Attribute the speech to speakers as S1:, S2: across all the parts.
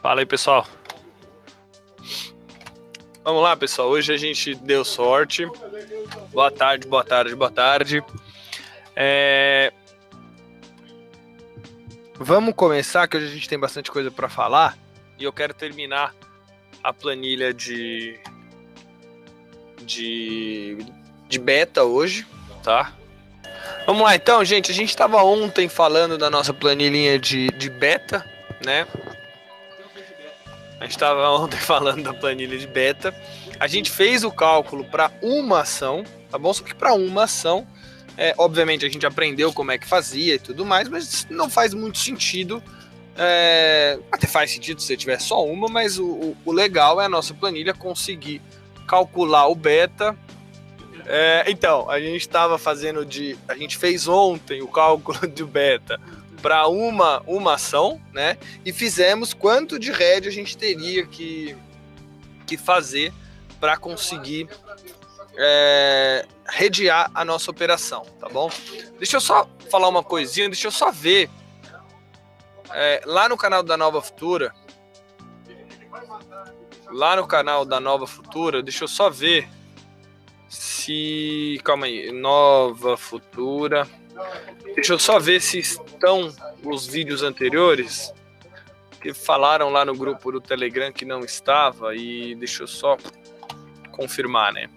S1: Fala aí, pessoal. Vamos lá, pessoal. Hoje a gente deu sorte. Boa tarde, boa tarde, boa tarde. Vamos começar, que hoje a gente tem bastante coisa para falar. E eu quero terminar a planilha de beta hoje, tá? Vamos lá, então, gente. A gente estava ontem falando da nossa planilhinha de beta, né? A gente estava ontem falando da planilha de beta. A gente fez o cálculo para uma ação, tá bom? Só que para uma ação, obviamente a gente aprendeu como é que fazia e tudo mais, mas não faz muito sentido. Até faz sentido se você tiver só uma, mas o legal é a nossa planilha conseguir calcular o beta. Então, a gente estava fazendo a gente fez ontem o cálculo do beta para uma ação, né? E fizemos quanto de RED a gente teria que fazer para conseguir redear a nossa operação, tá bom? Deixa eu só falar uma coisinha, deixa eu só ver lá no canal da Nova Futura, deixa eu só ver se... Calma aí, Nova Futura... Deixa eu só ver se estão os vídeos anteriores que falaram lá no grupo do Telegram que não estava, e deixa eu só confirmar, né?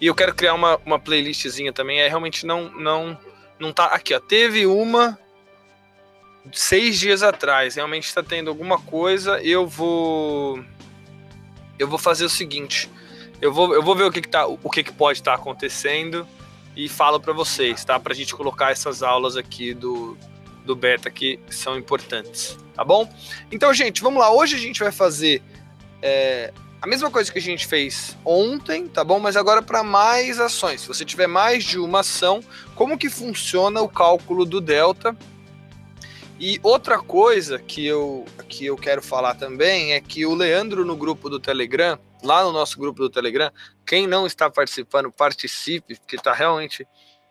S1: E eu quero criar uma playlistzinha também, realmente não tá aqui, ó. Teve uma 6 dias atrás, realmente está tendo alguma coisa. Eu vou fazer o seguinte, eu vou ver o que pode estar acontecendo e falo para vocês, tá? Pra gente colocar essas aulas aqui do beta que são importantes, tá bom? Então, gente, vamos lá. Hoje a gente vai fazer a mesma coisa que a gente fez ontem, tá bom? Mas agora para mais ações. Se você tiver mais de uma ação, como que funciona o cálculo do delta? E outra coisa que eu quero falar também é que o Leandro no grupo do Telegram, lá no nosso grupo do Telegram, quem não está participando, participe, porque está realmente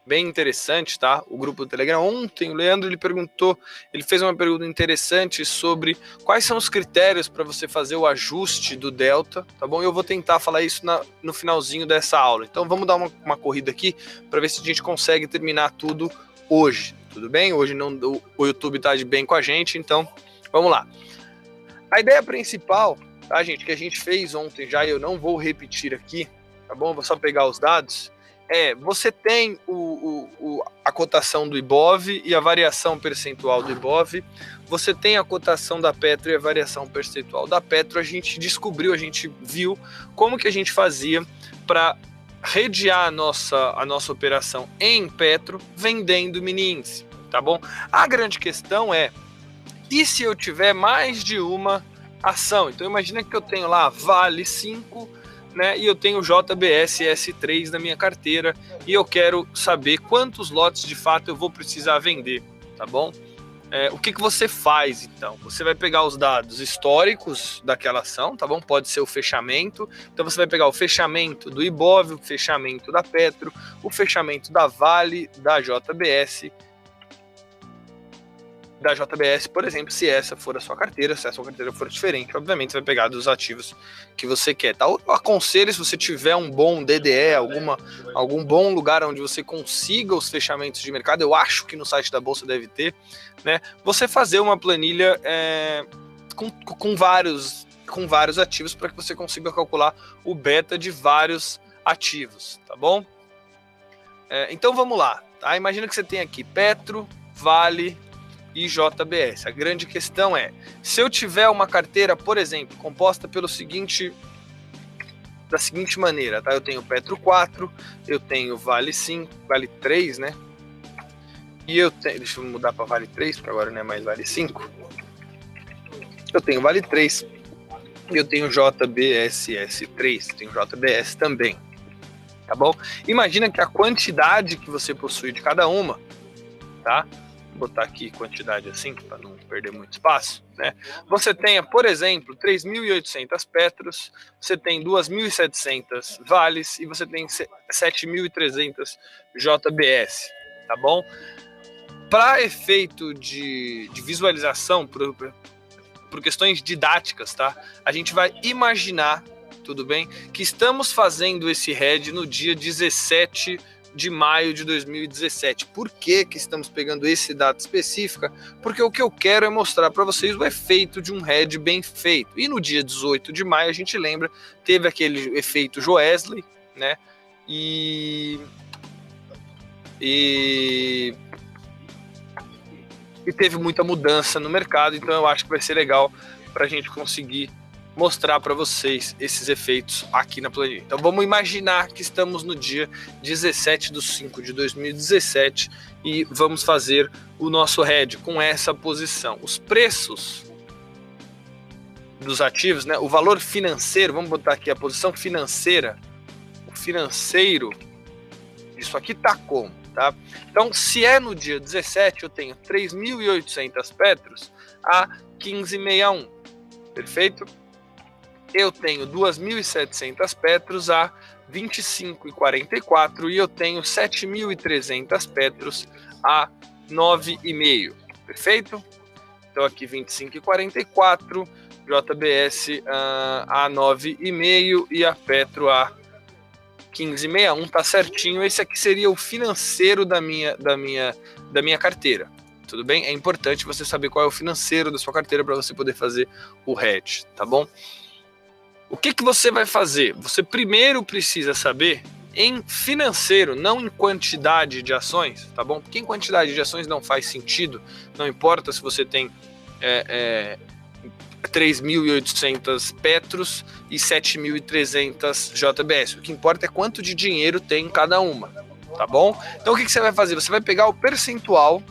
S1: bem interessante, tá? O grupo do Telegram. Ontem o Leandro ele fez uma pergunta interessante sobre quais são os critérios para você fazer o ajuste do delta, tá bom? Eu vou tentar falar isso no finalzinho dessa aula. Então vamos dar uma corrida aqui para ver se a gente consegue terminar tudo hoje. Tudo bem? Hoje o YouTube está de bem com a gente, então vamos lá. A ideia principal, tá, gente, que a gente fez ontem já, e eu não vou repetir aqui, tá bom? Vou só pegar os dados. Você tem a cotação do IBOV e a variação percentual do IBOV. Você tem a cotação da Petro e a variação percentual da Petro. A gente viu como que a gente fazia para redear a nossa operação em Petro vendendo mini índice, tá bom? A grande questão e se eu tiver mais de uma ação? Então imagina que eu tenho lá Vale 5, né, e eu tenho JBS S3 na minha carteira e eu quero saber quantos lotes de fato eu vou precisar vender, tá bom? O que você faz, então? Você vai pegar os dados históricos daquela ação, tá bom? Pode ser o fechamento. Então você vai pegar o fechamento do IBOV, o fechamento da Petro, o fechamento da Vale, da JBS, por exemplo, se essa for a sua carteira. Se a sua carteira for diferente, obviamente você vai pegar dos ativos que você quer, tá? Eu aconselho, se você tiver um bom DDE, algum bom lugar onde você consiga os fechamentos de mercado, eu acho que no site da Bolsa deve ter, né? Você fazer uma planilha com vários ativos para que você consiga calcular o beta de vários ativos, tá bom? Então vamos lá, tá? Imagina que você tem aqui Petro, Vale e JBS. A grande questão se eu tiver uma carteira, por exemplo, composta da seguinte maneira, tá? Eu tenho Petro 4, eu tenho Vale 5, Vale 3, né? E deixa eu mudar para Vale 3, porque agora não é mais Vale 5. Eu tenho Vale 3 e eu tenho JBSS3, tenho JBS também, tá bom? Imagina que a quantidade que você possui de cada uma, tá? Vou botar aqui quantidade assim, para não perder muito espaço, né? Você tenha, por exemplo, 3.800 Petros, você tem 2.700 Vales e você tem 7.300 JBS, tá bom? Para efeito de visualização, por questões didáticas, tá? A gente vai imaginar, tudo bem, que estamos fazendo esse head no dia 17 de maio de 2017. Por que estamos pegando esse data específica? Porque o que eu quero é mostrar para vocês o efeito de um head bem feito. E no dia 18 de maio, a gente lembra, teve aquele efeito Joesley, né? E teve muita mudança no mercado, então eu acho que vai ser legal para a gente conseguir mostrar para vocês esses efeitos aqui na planilha. Então vamos imaginar que estamos no dia 17/5/2017 e vamos fazer o nosso head com essa posição. Os preços dos ativos, né, o valor financeiro, vamos botar aqui a posição financeira, o financeiro, isso aqui tá como? Tá? Então, se é no dia 17, eu tenho 3.800 petros a 15,61, perfeito? Eu tenho 2.700 petros a 25,44 e eu tenho 7.300 petros a 9,5, perfeito? Então aqui 25,44, JBS a 9,5 e a Petro a 15,61, tá certinho. Esse aqui seria o financeiro da minha carteira. Tudo bem? É importante você saber qual é o financeiro da sua carteira para você poder fazer o hedge, tá bom? O que você vai fazer? Você primeiro precisa saber em financeiro, não em quantidade de ações, tá bom? Porque em quantidade de ações não faz sentido, não importa se você tem 3.800 Petros e 7.300 JBS. O que importa é quanto de dinheiro tem em cada uma, tá bom? Então o que você vai fazer? Você vai pegar o percentual,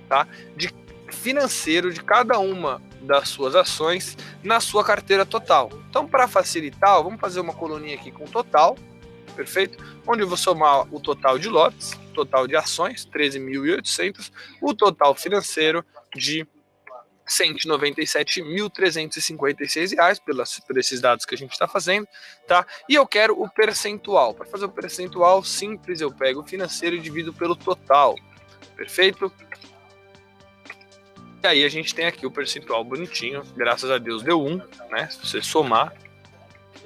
S1: tá, de financeiro de cada uma das suas ações na sua carteira total. Então, para facilitar, vamos fazer uma coluninha aqui com total, perfeito? Onde eu vou somar o total de lotes, total de ações, 13.800, o total financeiro de R$ 197.356 por esses dados que a gente está fazendo, tá? E eu quero o percentual. Para fazer o percentual simples, eu pego o financeiro e divido pelo total, perfeito? E aí a gente tem aqui o percentual bonitinho, graças a Deus deu 1, né? Se você somar,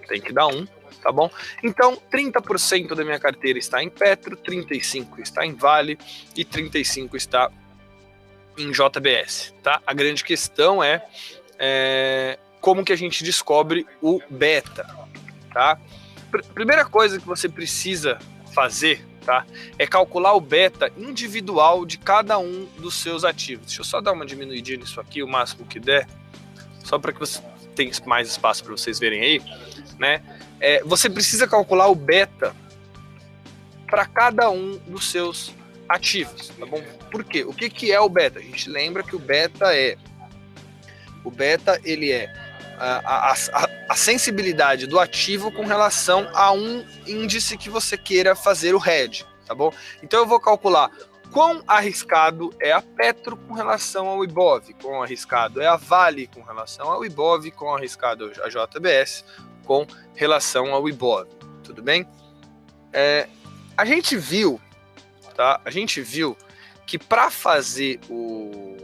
S1: tem que dar 1, tá bom? Então, 30% da minha carteira está em Petro, 35% está em Vale e 35% está em JBS, tá? A grande questão é como que a gente descobre o beta, tá? Primeira coisa que você precisa fazer, tá, é calcular o beta individual de cada um dos seus ativos. Deixa eu só dar uma diminuidinha nisso aqui, o máximo que der, só para que você tenha mais espaço para vocês verem aí, né? Você precisa calcular o beta para cada um dos seus ativos, tá bom? Por quê? O que é o beta? A gente lembra que o beta ele é a sensibilidade do ativo com relação a um índice que você queira fazer o hedge, tá bom? Então eu vou calcular quão arriscado é a Petro com relação ao Ibov, quão arriscado é a Vale com relação ao Ibov, quão arriscado a JBS com relação ao Ibov, tudo bem? A gente viu, tá? A gente viu que para fazer o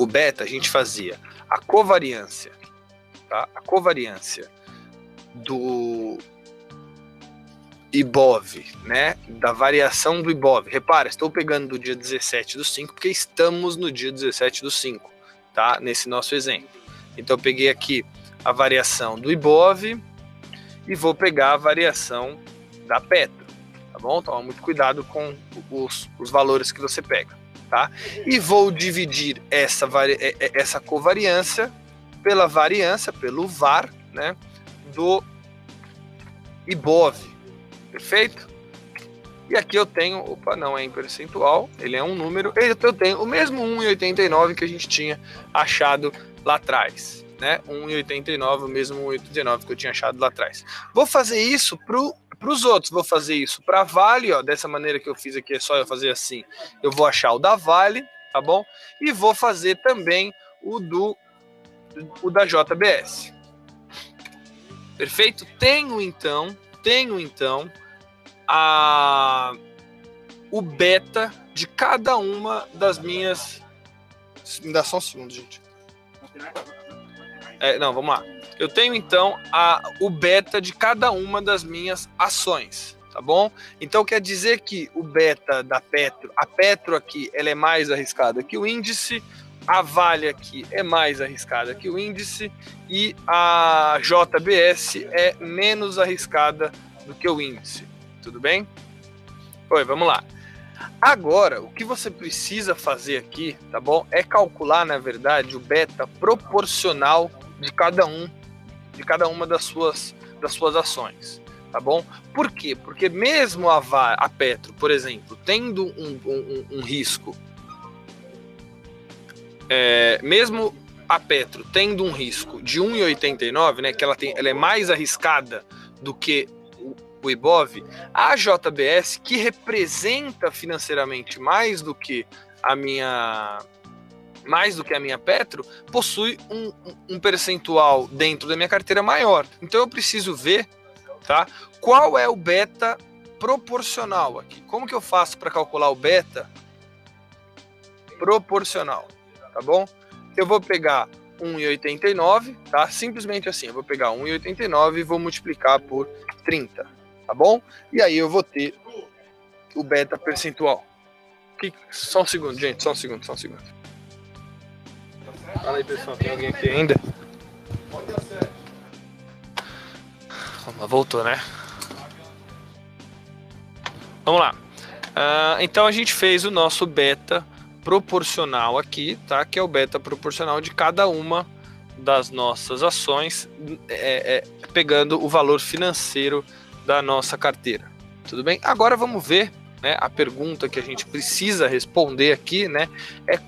S1: beta, a gente fazia a covariância, tá? A covariância do Ibov, né? Da variação do Ibov. Repara, estou pegando do dia 17/5 porque estamos no dia 17/5, tá? Nesse nosso exemplo. Então eu peguei aqui a variação do Ibov e vou pegar a variação da Petro, tá bom? Toma muito cuidado com os valores que você pega, tá? E vou dividir essa covariância pela variância, pelo VAR, né, do Ibov, perfeito? E aqui eu tenho, não é em percentual, ele é um número, eu tenho o mesmo 1,89 que a gente tinha achado lá atrás, né? 1,89, o mesmo 1,89 que eu tinha achado lá atrás. Vou fazer isso para os outros, vou fazer isso para a Vale, ó, dessa maneira que eu fiz aqui, é só eu fazer assim, eu vou achar o da Vale, tá bom? E vou fazer também o da JBS. Perfeito? Tenho então o beta de cada uma das minhas... Me dá só um segundo, gente. Não, vamos lá. Eu tenho então o beta de cada uma das minhas ações, tá bom? Então quer dizer que o beta da Petro, a Petro aqui, ela é mais arriscada que o índice, a Vale aqui é mais arriscada que o índice e a JBS é menos arriscada do que o índice. Tudo bem? Oi, vamos lá. Agora, o que você precisa fazer aqui, tá bom? É calcular, na verdade, o beta proporcional de cada uma das suas ações, tá bom? Por quê? Porque mesmo a Petro, por exemplo, tendo um risco, mesmo a Petro tendo um risco de 1,89, né, que ela é mais arriscada do que o Ibov, a JBS, que representa financeiramente mais do que a minha Petro, possui um percentual dentro da minha carteira maior. Então eu preciso ver, tá, qual é o beta proporcional aqui. Como que eu faço para calcular o beta proporcional, tá bom? Eu vou pegar 1,89, tá? Simplesmente assim, eu vou pegar 1,89 e vou multiplicar por 30, tá bom? E aí eu vou ter o beta percentual. Só um segundo, gente, só um segundo. Fala aí, pessoal, tem alguém aqui ainda? Voltou, né? Vamos lá. Então a gente fez o nosso beta proporcional aqui, tá? Que é o beta proporcional de cada uma das nossas ações, pegando o valor financeiro da nossa carteira. Tudo bem? Agora vamos ver, né, a pergunta que a gente precisa responder aqui, né, é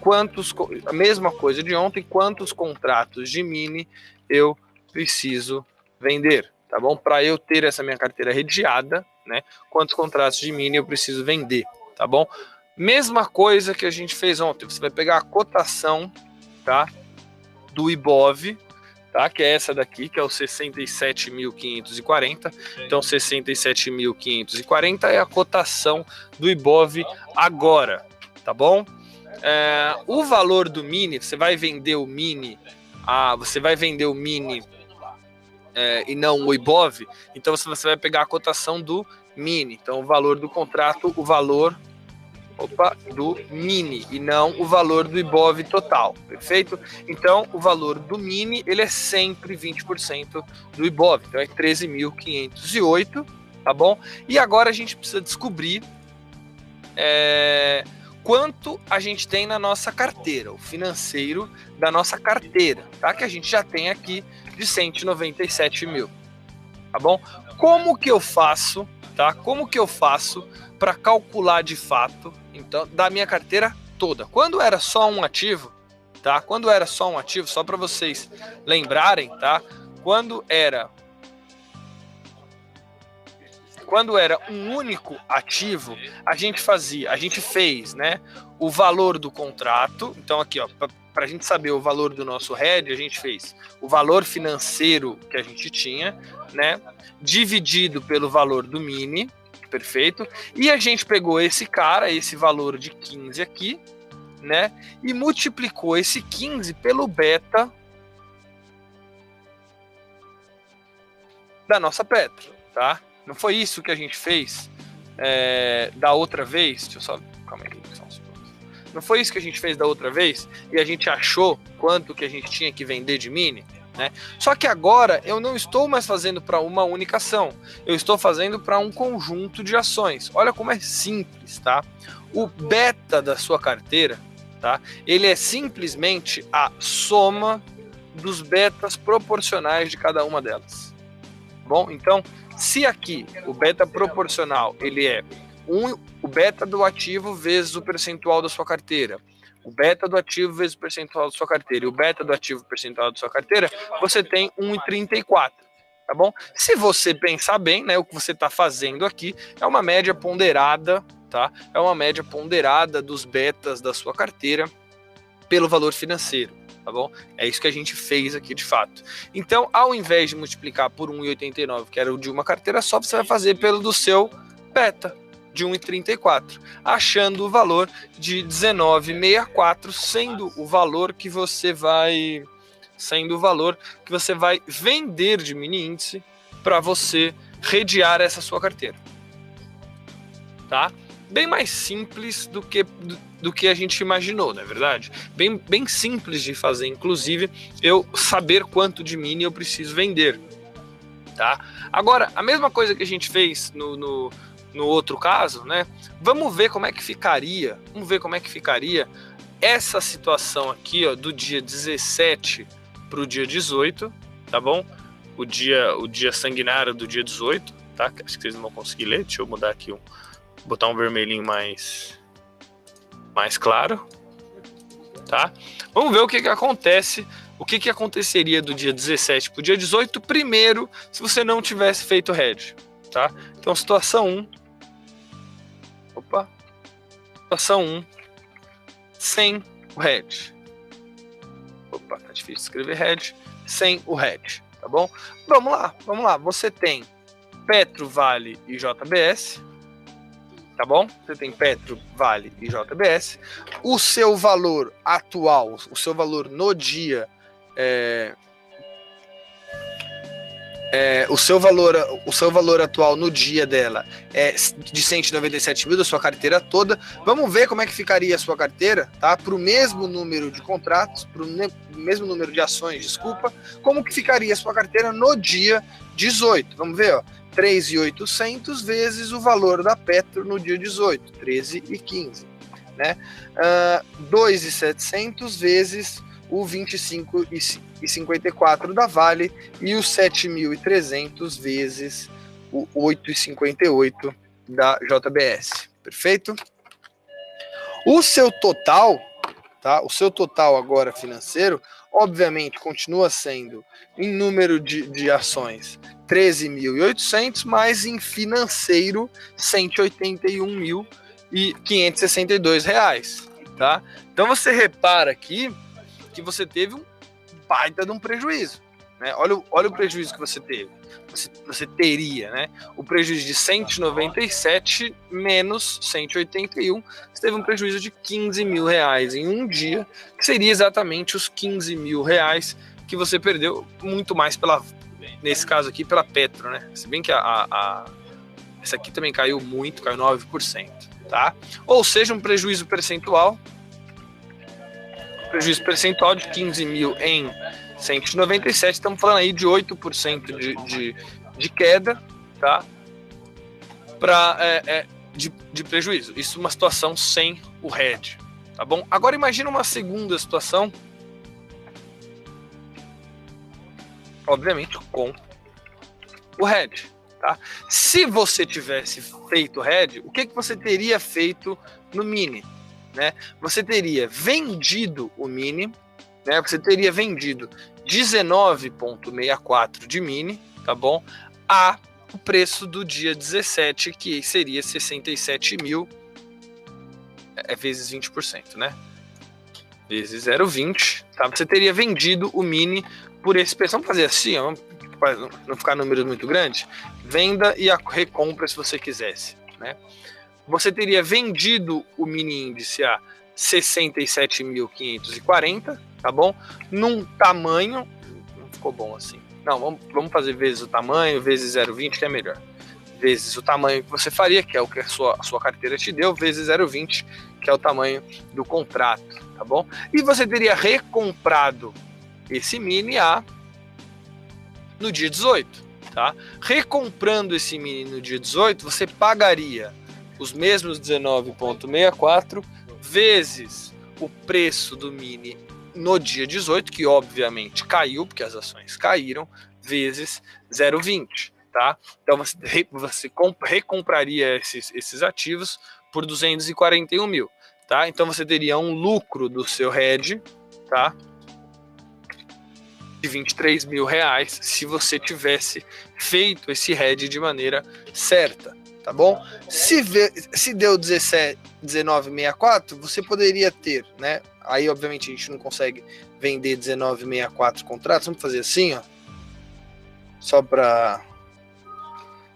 S1: a mesma coisa de ontem, quantos contratos de mini eu preciso vender, tá bom? Para eu ter essa minha carteira redeada, né, quantos contratos de mini eu preciso vender, tá bom? Mesma coisa que a gente fez ontem, você vai pegar a cotação, tá, do Ibov, tá, que é essa daqui, que é o 67.540. Então 67.540 é a cotação do Ibov agora, tá bom? O valor do mini, você vai vender o mini, e não o Ibov, então você vai pegar a cotação do mini, então o valor do contrato, do mini e não o valor do Ibov total, perfeito? Então o valor do mini, ele é sempre 20% do Ibov, então é 13.508, tá bom? E agora a gente precisa descobrir quanto a gente tem na nossa carteira, o financeiro da nossa carteira, tá? Que a gente já tem aqui de 197 mil, tá bom? Como que eu faço, tá? Como que eu faço para calcular de fato, então, da minha carteira toda? Quando era só um ativo, tá? Quando era só um ativo, só para vocês lembrarem, tá? Quando era um único ativo, a gente fez, né, o valor do contrato. Então aqui, ó, para a gente saber o valor do nosso hedge, a gente fez o valor financeiro que a gente tinha, né, dividido pelo valor do mini, perfeito? E a gente pegou esse valor de 15 aqui, né, e multiplicou esse 15 pelo beta da nossa Petro, tá? Não foi isso que a gente fez da outra vez? Deixa eu só... Calma aí, só um segundo. Não foi isso que a gente fez da outra vez? E a gente achou quanto que a gente tinha que vender de mini? Né? Só que agora eu não estou mais fazendo para uma única ação. Eu estou fazendo para um conjunto de ações. Olha como é simples, tá? O beta da sua carteira, tá? Ele é simplesmente a soma dos betas proporcionais de cada uma delas. Bom, então... Se aqui o beta proporcional ele é o beta do ativo vezes o percentual da sua carteira, o beta do ativo vezes o percentual da sua carteira e o beta do ativo percentual da sua carteira, você tem 1,34, tá bom? Se você pensar bem, né, o que você está fazendo aqui é uma média ponderada, tá? É uma média ponderada dos betas da sua carteira pelo valor financeiro. Tá bom? É isso que a gente fez aqui de fato. Então, ao invés de multiplicar por 1,89, que era o de uma carteira só, você vai fazer pelo do seu beta, de 1,34, achando o valor de 19,64, sendo o valor que você vai sendo o valor que você vai vender de mini índice para você redear essa sua carteira, tá? Bem mais simples do que a gente imaginou, não é verdade? Bem simples de fazer, inclusive, eu saber quanto de mini eu preciso vender, tá? Agora, a mesma coisa que a gente fez no outro caso, né? Vamos ver como é que ficaria, essa situação aqui, ó, do dia 17 para o dia 18, tá bom? O dia sanguinário do dia 18, tá? Acho que vocês não vão conseguir ler, deixa eu mudar aqui botar um vermelhinho mais claro, tá? Vamos ver o que acontece, o que aconteceria do dia 17 para o dia 18, primeiro, se você não tivesse feito hedge, tá? Então, situação 1, sem o hedge. Tá difícil de escrever hedge, sem o hedge, tá bom? Vamos lá, você tem Petro, Vale e JBS, tá bom? Você tem Petro, Vale e JBS. O seu valor atual, o seu valor no dia, o seu valor atual no dia dela é de 197 mil da sua carteira toda. Vamos ver como é que ficaria a sua carteira, tá? Para o mesmo número de contratos, para o mesmo número de ações, desculpa. Como que ficaria a sua carteira no dia 18? Vamos ver, ó. 3.800 vezes o valor da Petro no dia 18, 13,15, né? 2.700 vezes o 25,54 da Vale e os 7.300 vezes o 8,58 da JBS. Perfeito? O seu total, tá? O seu total agora financeiro, obviamente, continua sendo em número de ações 13.800, mas em financeiro 181.562 reais, tá? Então você repara aqui que você teve um baita de um prejuízo, né? Olha o prejuízo que você teve. Você teria, né? O prejuízo de 197 menos 181, você teve um prejuízo de 15 mil reais em um dia, que seria exatamente os 15 mil reais que você perdeu, muito mais nesse caso aqui, pela Petro, né? Se bem que essa aqui também caiu muito, caiu 9%, tá? Ou seja, um prejuízo percentual de 15 mil em 197, estamos falando aí de 8% de queda, tá? De prejuízo. Isso é uma situação sem o hedge, tá bom? Agora imagina uma segunda situação, obviamente com o hedge, tá? Se você tivesse feito hedge, o que você teria feito no mini? Né? Você teria vendido o mini, né? Você teria vendido 19,64 de mini, tá bom? A o preço do dia 17, que seria 67 mil, vezes 20%, né? Vezes 0,20, tá? Você teria vendido o mini por esse preço. Vamos fazer assim, ó, para não ficar números muito grandes. Venda e a recompra se você quisesse, né? Você teria vendido o mini índice a 67.540, tá bom? Num tamanho, não ficou bom assim. Não, vamos fazer vezes o tamanho, vezes 0,20, que é melhor. Vezes o tamanho que você faria, que é o que a sua carteira te deu, vezes 0,20, que é o tamanho do contrato, tá bom? E você teria recomprado esse mini no dia 18, tá? Recomprando esse mini no dia 18, você pagaria os mesmos 19,64 vezes o preço do mini no dia 18, que obviamente caiu, porque as ações caíram, vezes 0,20, tá? Então você recompraria esses ativos por 241 mil, tá? Então você teria um lucro do seu hedge, tá? De 23 mil reais, se você tivesse feito esse hedge de maneira certa, tá bom? Se deu 19,64, você poderia ter, né? Aí, obviamente, a gente não consegue vender 19,64 contratos. Vamos fazer assim, ó. Só para...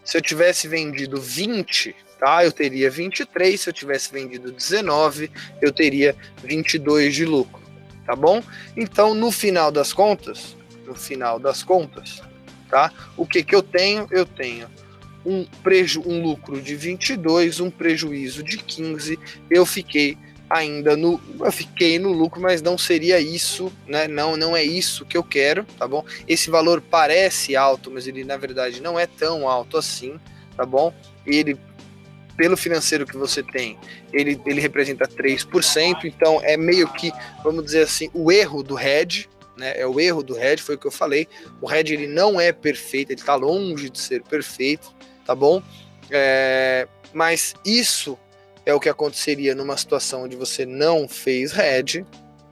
S1: Se eu tivesse vendido 20, tá? Eu teria 23. Se eu tivesse vendido 19, eu teria 22 de lucro, tá bom? Então, no final das contas, tá? O que eu tenho? Eu tenho um lucro de 22, um prejuízo de 15. Eu fiquei no lucro, mas não seria isso, né? Não é isso que eu quero, tá bom? Esse valor parece alto, mas ele na verdade não é tão alto assim, tá bom? Ele, pelo financeiro que você tem, ele representa 3%, então é meio que, vamos dizer assim, o erro do hedge, né? É o erro do hedge, foi o que eu falei. O hedge ele não é perfeito, ele está longe de ser perfeito, tá bom? Mas isso é o que aconteceria numa situação onde você não fez hedge,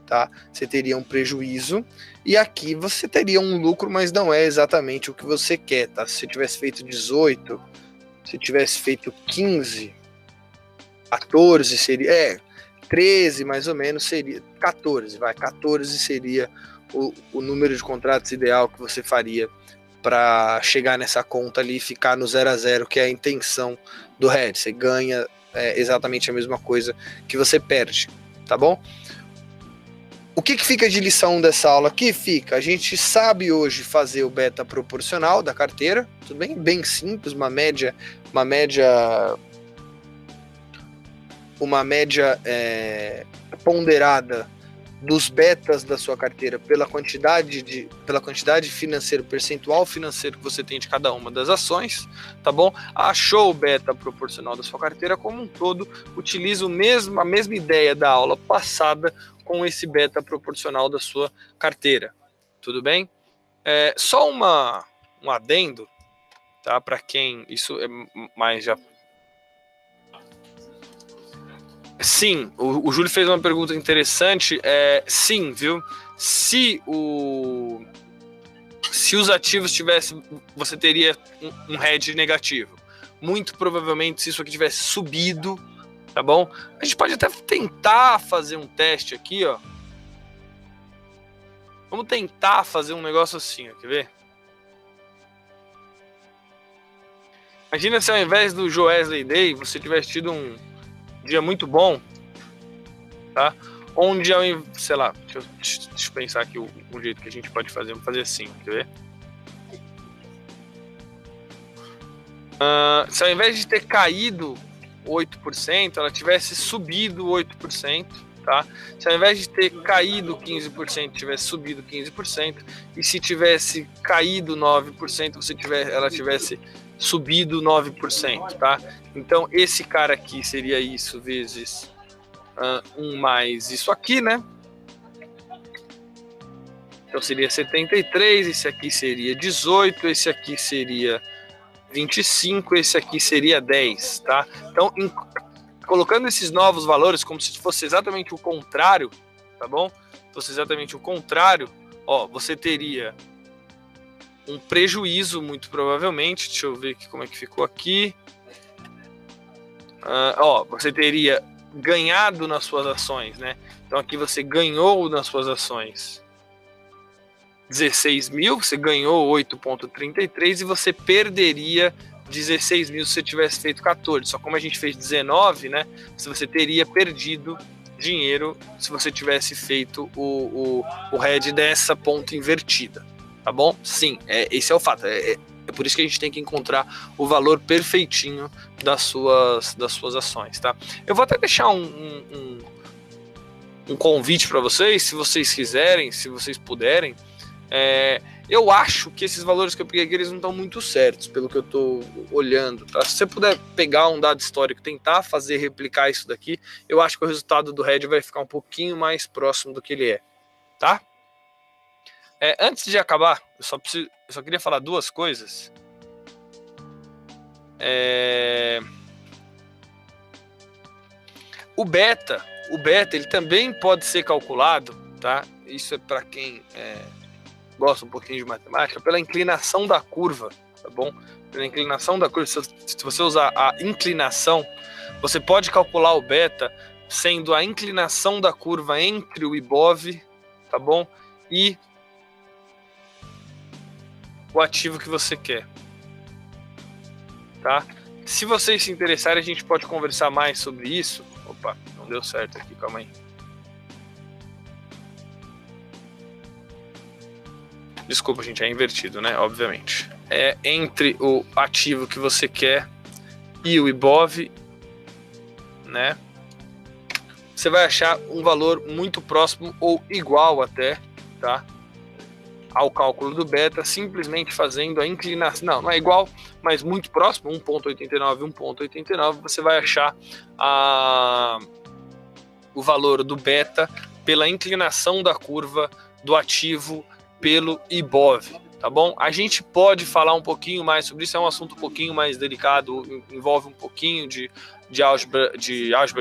S1: tá? Você teria um prejuízo, e aqui você teria um lucro, mas não é exatamente o que você quer, tá? Se você tivesse feito 18, se tivesse feito 15, 14 seria, 13 mais ou menos seria, 14 seria o número de contratos ideal que você faria para chegar nessa conta ali e ficar no 0 a 0, que é a intenção do hedge. Você ganha exatamente a mesma coisa que você perde, tá bom? O que fica de lição dessa aula aqui? A gente sabe hoje fazer o beta proporcional da carteira, tudo bem? Bem simples, uma média ponderada dos betas da sua carteira pela quantidade financeira, percentual financeiro que você tem de cada uma das ações, tá bom? Achou o beta proporcional da sua carteira como um todo, utiliza a mesma ideia da aula passada com esse beta proporcional da sua carteira, tudo bem? Só um adendo, tá? Para quem isso é mais já. Sim, o Júlio fez uma pergunta interessante. Sim, viu? Se os ativos tivessem, você teria um hedge negativo. Muito provavelmente, se isso aqui tivesse subido, tá bom? A gente pode até tentar fazer um teste aqui, ó. Vamos tentar fazer um negócio assim, ó. Quer ver? Imagina se ao invés do Joesley Day, você tivesse tido um dia muito bom, tá? Onde, sei lá, deixa eu pensar aqui o jeito que a gente pode fazer. Vamos fazer assim, quer ver? Se ao invés de ter caído 8%, ela tivesse subido 8%, tá? Se ao invés de ter caído 15%, tivesse subido 15%, e se tivesse caído 9%, ela tivesse subido 9%, tá? Então, esse cara aqui seria isso vezes 1 mais isso aqui, né? Então, seria 73, esse aqui seria 18, esse aqui seria 25, esse aqui seria 10, tá? Então, colocando esses novos valores como se fosse exatamente o contrário, tá bom? Se fosse exatamente o contrário, ó, você teria um prejuízo, muito provavelmente. Deixa eu ver aqui como é que ficou aqui. Você teria ganhado nas suas ações, né? Então aqui você ganhou nas suas ações 16 mil, você ganhou 8,33 e você perderia 16 mil se você tivesse feito 14. Só como a gente fez 19, né? Se você teria perdido dinheiro se você tivesse feito o hedge dessa ponta invertida, tá bom? Sim, esse é o fato. É por isso que a gente tem que encontrar o valor perfeitinho das suas ações, tá? Eu vou até deixar um convite para vocês, se vocês quiserem, se vocês puderem. Eu acho que esses valores que eu peguei aqui, eles não estão muito certos, pelo que eu estou olhando, tá? Se você puder pegar um dado histórico, tentar replicar isso daqui, eu acho que o resultado do hedge vai ficar um pouquinho mais próximo do que ele é, tá? Antes de acabar, eu só queria falar duas coisas. O beta, ele também pode ser calculado, tá? Isso é para quem gosta um pouquinho de matemática, pela inclinação da curva, tá bom? Pela inclinação da curva, se você usar a inclinação, você pode calcular o beta sendo a inclinação da curva entre o IBOV, tá bom? E o ativo que você quer, tá? Se vocês se interessarem, a gente pode conversar mais sobre isso. Opa, não deu certo aqui, calma aí. desculpa, gente, é invertido, né? Obviamente. É entre o ativo que você quer e o IBOV, né? Você vai achar um valor muito próximo ou igual até, tá? Ao cálculo do beta, simplesmente fazendo a inclinação. Não é igual, mas muito próximo, 1,89, 1,89, você vai achar o valor do beta pela inclinação da curva do ativo pelo IBOV, tá bom? A gente pode falar um pouquinho mais sobre isso, é um assunto um pouquinho mais delicado, envolve um pouquinho de álgebra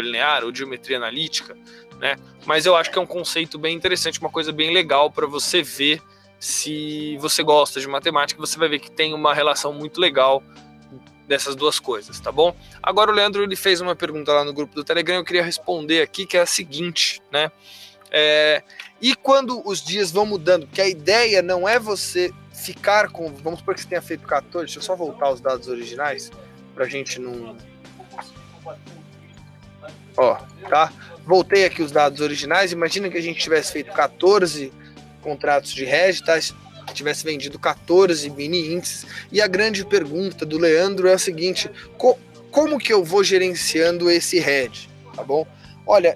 S1: linear ou geometria analítica, né? Mas eu acho que é um conceito bem interessante, uma coisa bem legal para você ver. Se você gosta de matemática, você vai ver que tem uma relação muito legal dessas duas coisas, tá bom? Agora o Leandro ele fez uma pergunta lá no grupo do Telegram, eu queria responder aqui, que é a seguinte, né? E quando os dias vão mudando, porque a ideia não é você ficar com... Vamos supor que você tenha feito 14, deixa eu só voltar os dados originais, pra gente não... Ó, tá? Voltei aqui os dados originais, imagina que a gente tivesse feito 14 contratos de hedge, tá? Tivesse vendido 14 mini índices. E a grande pergunta do Leandro é a seguinte: como que eu vou gerenciando esse hedge, tá bom? Olha,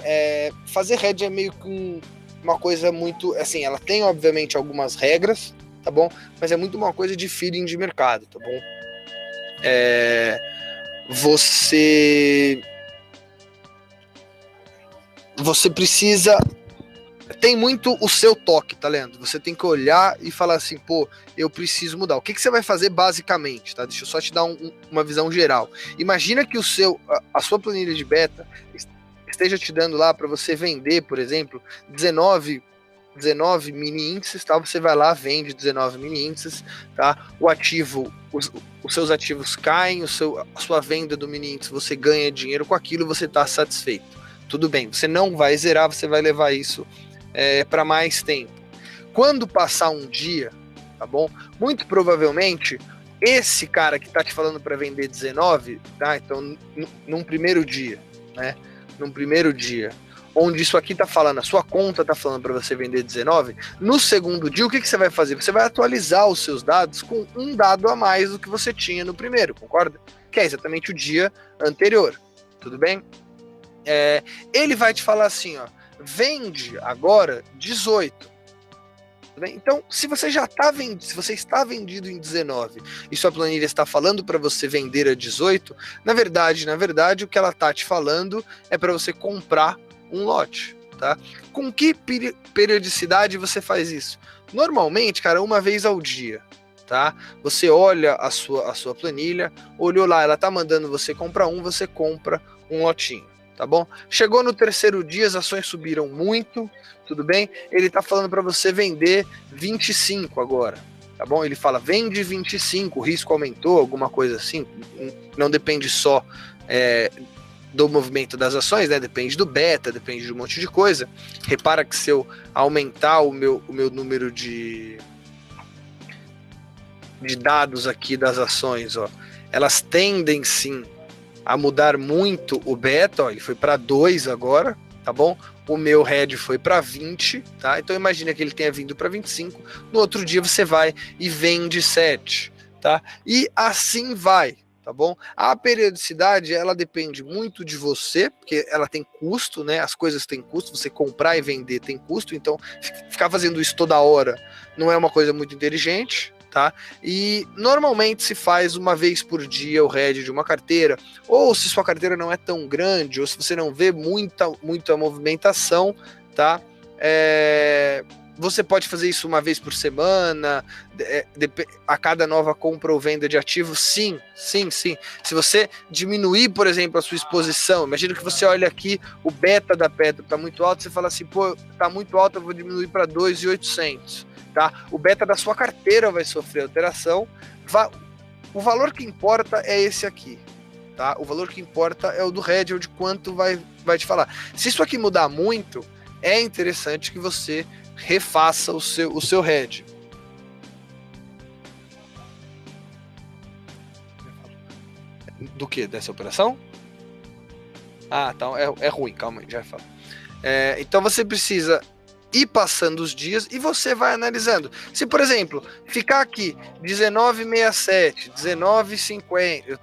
S1: fazer hedge é meio que uma coisa muito, assim, ela tem obviamente algumas regras, tá bom? Mas é muito uma coisa de feeling de mercado, tá bom? Você precisa... Tem muito o seu toque, tá, Leandro? Você tem que olhar e falar assim, pô, eu preciso mudar. O que você vai fazer basicamente, tá? Deixa eu só te dar uma visão geral. Imagina que a sua planilha de beta esteja te dando lá para você vender, por exemplo, 19 mini índices, tá? Você vai lá, vende 19 mini índices, tá? Os seus ativos caem, a sua venda do mini índice, você ganha dinheiro com aquilo, você tá satisfeito. Tudo bem, você não vai zerar, você vai levar isso para mais tempo. Quando passar um dia, tá bom? Muito provavelmente esse cara que tá te falando para vender 19, tá? Então, num primeiro dia, né? Num primeiro dia, onde isso aqui tá falando, a sua conta tá falando para você vender 19, no segundo dia, o que você vai fazer? Você vai atualizar os seus dados com um dado a mais do que você tinha no primeiro, concorda? Que é exatamente o dia anterior, tudo bem? Ele vai te falar assim, ó, vende agora 18. Então, se você já está vendido, se você está vendido em 19 e sua planilha está falando para você vender a 18, na verdade, o que ela está te falando é para você comprar um lote, tá? Com que periodicidade você faz isso? Normalmente, cara, uma vez ao dia, tá? Você olha a sua planilha, olhou lá, ela tá mandando você comprar você compra um lotinho. Tá bom? Chegou no terceiro dia, as ações subiram muito, tudo bem? Ele tá falando para você vender 25 agora, tá bom? Ele fala, vende 25, o risco aumentou, alguma coisa assim. Não depende só do movimento das ações, né? Depende do beta, depende de um monte de coisa. Repara que se eu aumentar o meu número de dados aqui das ações, ó, elas tendem sim a mudar muito o beta, ó, ele foi para 2 agora, tá bom? O meu hedge foi para 20, tá? Então imagina que ele tenha vindo para 25, no outro dia você vai e vende 7, tá? E assim vai, tá bom? A periodicidade, ela depende muito de você, porque ela tem custo, né? As coisas têm custo, você comprar e vender tem custo, então ficar fazendo isso toda hora não é uma coisa muito inteligente, tá? E normalmente se faz uma vez por dia o hedge de uma carteira, ou se sua carteira não é tão grande, ou se você não vê muita movimentação, tá? Você pode fazer isso uma vez por semana, a cada nova compra ou venda de ativo, sim. Se você diminuir, por exemplo, a sua exposição, imagina que você olha aqui, o beta da Petro está muito alto, você fala assim, pô, tá muito alto, eu vou diminuir para 2.800. Tá? O beta da sua carteira vai sofrer alteração. O valor que importa é esse aqui. Tá? O valor que importa é o do hedge, ou de quanto vai te falar. Se isso aqui mudar muito, é interessante que você refaça o seu hedge. Do que? Dessa operação? Ah, então é ruim, calma aí, já falo. Então você precisa
S2: ir passando os dias e você vai analisando. Se, por exemplo, ficar aqui 19,67, 19,50,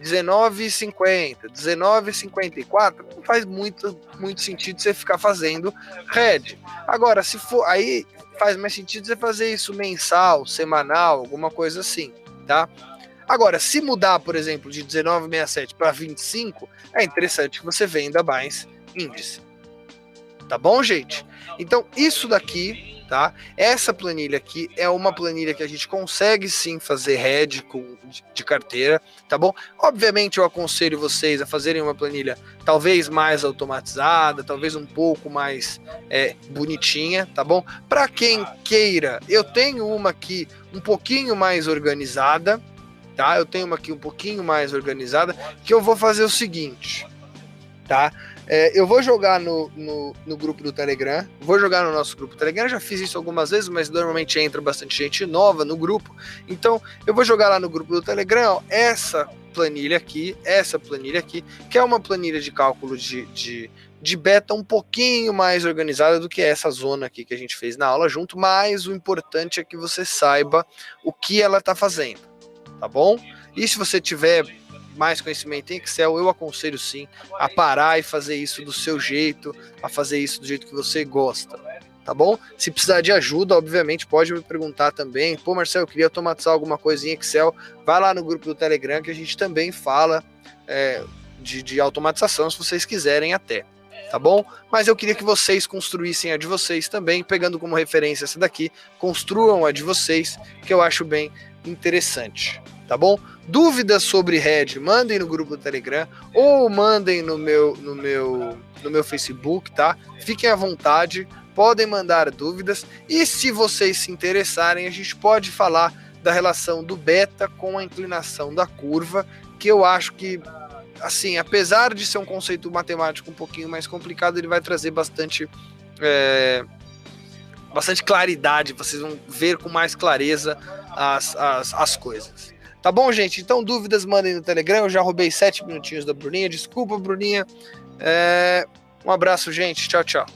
S2: 19,50, 19,54, não faz muito sentido você ficar fazendo head. Agora, se for, aí faz mais sentido você fazer isso mensal, semanal, alguma coisa assim, tá? Agora, se mudar, por exemplo, de 19,67 para 25, é interessante que você venda mais índice. Tá bom, gente? Então, isso daqui, tá? Essa planilha aqui é uma planilha que a gente consegue sim fazer head de carteira, tá bom? Obviamente, eu aconselho vocês a fazerem uma planilha talvez mais automatizada, talvez um pouco mais bonitinha, tá bom? Para quem queira, eu tenho uma aqui um pouquinho mais organizada, tá? Eu tenho uma aqui um pouquinho mais organizada, que eu vou fazer o seguinte, tá? Eu vou jogar no grupo do Telegram, vou jogar no nosso grupo do Telegram, já fiz isso algumas vezes, mas normalmente entra bastante gente nova no grupo, então eu vou jogar lá no grupo do Telegram, ó, essa planilha aqui, que é uma planilha de cálculo de beta um pouquinho mais organizada do que essa zona aqui que a gente fez na aula junto, mas o importante é que você saiba o que ela está fazendo, tá bom? E se você tiver mais conhecimento em Excel, eu aconselho sim a parar e fazer isso do seu jeito, a fazer isso do jeito que você gosta, tá bom? Se precisar de ajuda, obviamente, pode me perguntar também. Pô, Marcelo, eu queria automatizar alguma coisa em Excel. Vai lá no grupo do Telegram que a gente também fala de automatização, se vocês quiserem até, tá bom? Mas eu queria que vocês construíssem a de vocês também, pegando como referência essa daqui, construam a de vocês, que eu acho bem interessante, tá bom? Dúvidas sobre head, mandem no grupo do Telegram ou mandem no meu Facebook, tá? Fiquem à vontade, podem mandar dúvidas e se vocês se interessarem, a gente pode falar da relação do beta com a inclinação da curva, que eu acho que, assim, apesar de ser um conceito matemático um pouquinho mais complicado, ele vai trazer bastante claridade, vocês vão ver com mais clareza as coisas. Tá bom, gente? Então, dúvidas, mandem no Telegram. Eu já roubei 7 minutinhos da Bruninha. Desculpa, Bruninha. Um abraço, gente. Tchau, tchau.